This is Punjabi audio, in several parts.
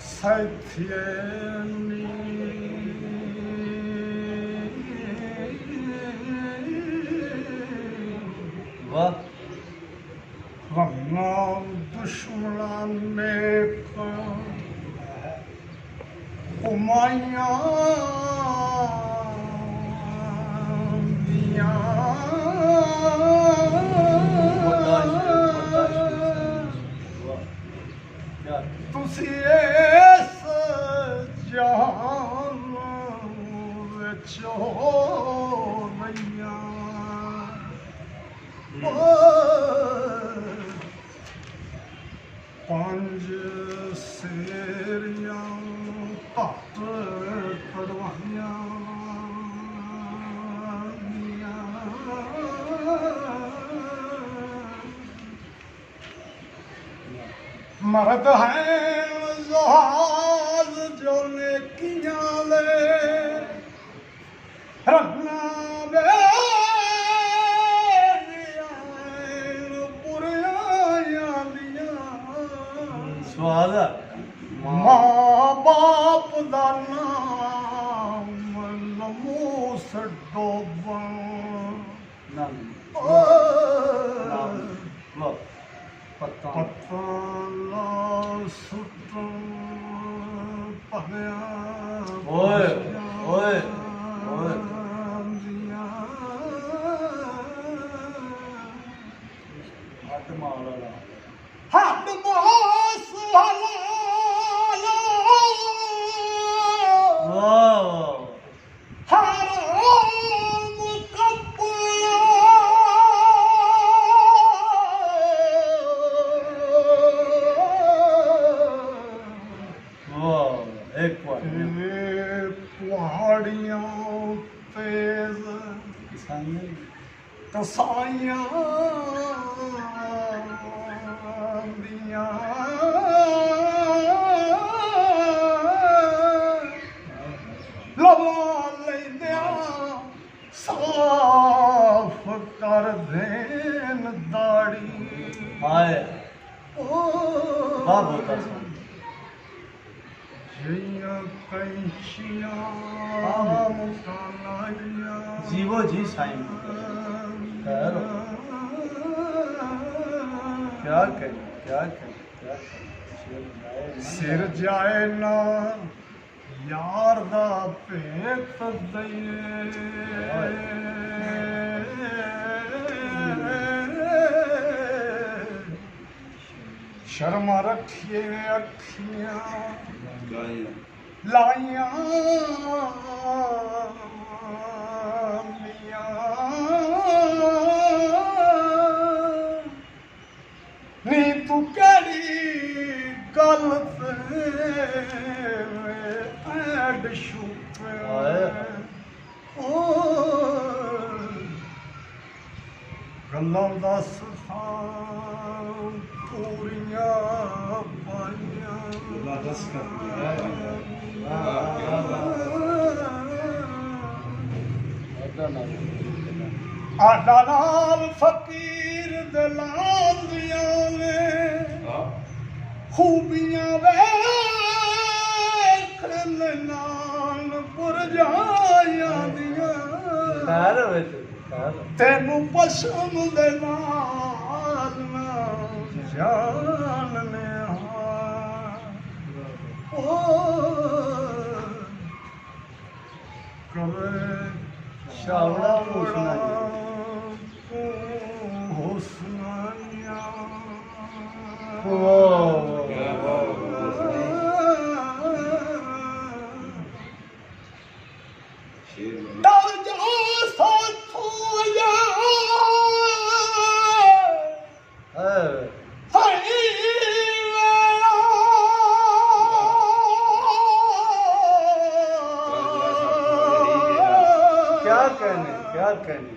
سہتی غمنا دشمنان نیک کمائیاں تسی اس جہان وچ ہو رہیاں پانچ سیریاں گھٹ کڑوائیاں مرد ہیں زہاز جو نیکیاں لے رکھنا بے بریاں دیاں سوال ہے ماں باپ دا نام نموس ڈوبن پتہ لا سٹن پہیاں اوئے اوئے اوئے ہٹ مالا ہٹ ماس حلالا واہ حرام قبلا واہ ایک پہاڑیاں تیز کسائیاں دیاں لوا لیندیاں صاف کر دین داڑی ہائے واہ بہت آسان جیاں کینچیاں مکانائیاں جیو جی سائن خیر ہو کیا کہیں کیا کہیں کیا کہیں سر جائے نا یار دا پیت دئیے شرم رکھیے اکھیاں لائیاں نی تو کیڑی گل تے ایڈ چھپے گلاں دس خاں پوریاں پائیاں آڈا نال فقیر دلاندیاں نے خوبیاں ویکھن نال پرجایاں دیاں خیر ہوئے تینوں پسند دے نال نہ جاننے کرے شاوڑا پوچھنا حسنیاں ڈر جا ساتھوں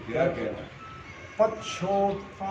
کیا کہنے پچھوتا